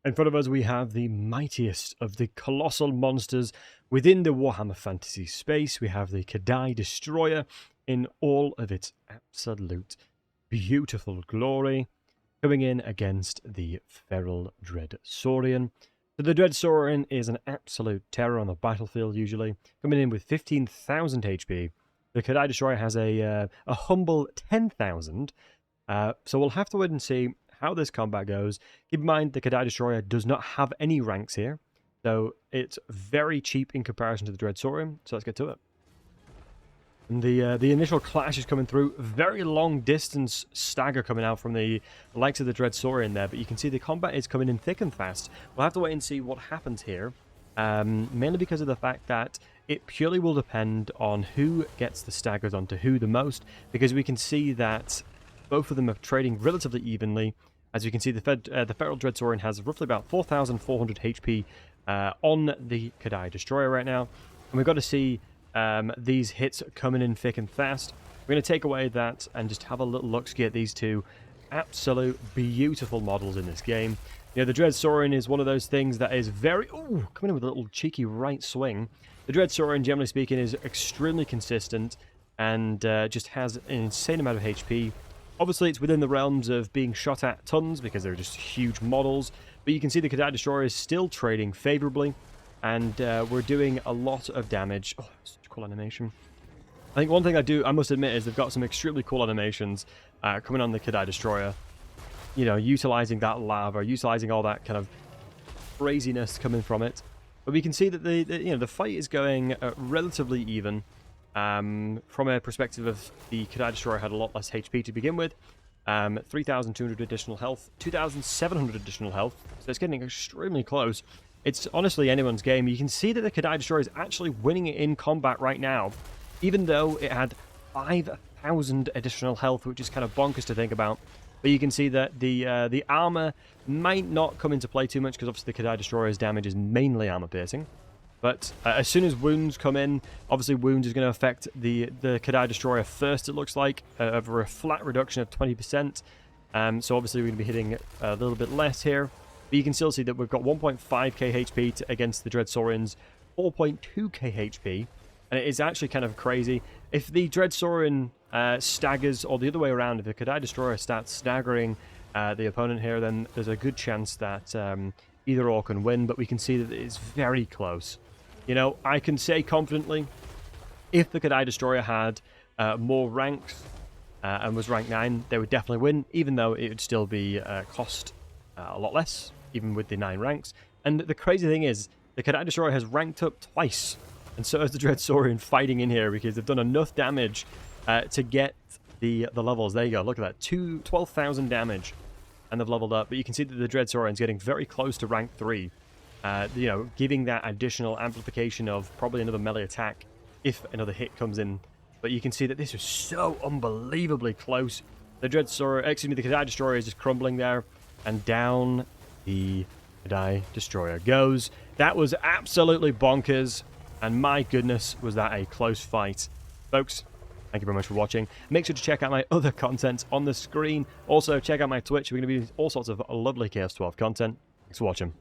In front of us, we have the mightiest of the colossal monsters within the Warhammer Fantasy space. We have the Kadai Destroyer in all of its absolute beautiful glory, coming in against the feral Dread Saurian. So the Dread Saurian is an absolute terror on the battlefield, usually, coming in with 15,000 HP. The Kadai Destroyer has a humble 10,000, so we'll have to wait and see how this combat goes. Keep in mind, the Kadai Destroyer does not have any ranks here, so it's very cheap in comparison to the Dread Saurian, so let's get to it. And the initial clash is coming through. Very long distance stagger coming out from the likes of the Dread Saurian there, but you can see the combat is coming in thick and fast. We'll have to wait and see what happens here, mainly because of the fact that it purely will depend on who gets the staggers onto who the most, because we can see that both of them are trading relatively evenly. As you can see, the Feral Dread Saurian has roughly about 4,400 HP on the Kadai Destroyer right now. And we've got to see these hits coming in thick and fast. We're going to take away that and just have a little look-ski at these two absolute beautiful models in this game. You know, the Dread Saurian is one of those things that is very... Ooh, coming in with a little cheeky right swing. The Dread Saurian, generally speaking, is extremely consistent and just has an insane amount of HP. Obviously, it's within the realms of being shot at tons because they're just huge models. But you can see the Kadai Destroyer is still trading favorably. And we're doing a lot of damage. Oh, such a cool animation. I think one thing I must admit, is they've got some extremely cool animations coming on the Kadai Destroyer. You know, utilizing that lava, utilizing all that kind of craziness coming from it. But we can see that the fight is going relatively even. From a perspective of the Kadai Destroyer had a lot less HP to begin with. 3,200 additional health, 2,700 additional health. So it's getting extremely close. It's honestly anyone's game. You can see that the Kadai Destroyer is actually winning it in combat right now, even though it had 5,000 additional health, which is kind of bonkers to think about. But you can see that the armor might not come into play too much, because obviously the Kadai Destroyer's damage is mainly armor piercing. But as soon as wounds come in, obviously wounds is going to affect the Kadai Destroyer first, it looks like, over a flat reduction of 20%. So obviously we're going to be hitting a little bit less here. But you can still see that we've got 1.5k HP against the Dread Saurian's 4.2k HP. And it is actually kind of crazy. If the Dread Saurian staggers, or the other way around, if the Kadai Destroyer starts staggering the opponent here, then there's a good chance that either or can win. But we can see that it's very close. You know, I can say confidently, if the Kadai Destroyer had more ranks and was rank 9, they would definitely win, even though it would still be cost a lot less, even with the 9 ranks. And the crazy thing is, the Kadai Destroyer has ranked up twice, and so has the Dread Saurian fighting in here, because they've done enough damage to get the levels. There you go, look at that, 12,000 damage, and they've leveled up. But you can see that the Dread Saurian's getting very close to rank 3. You know, giving that additional amplification of probably another melee attack if another hit comes in. But you can see that this is so unbelievably close. The the Kadai Destroyer is just crumbling there, and down the Kadai Destroyer goes. That was absolutely bonkers, and my goodness, was that a close fight. Folks, thank you very much for watching. Make sure to check out my other content on the screen. Also, check out my Twitch. We're going to be doing all sorts of lovely Chaos 12 content. Thanks for watching.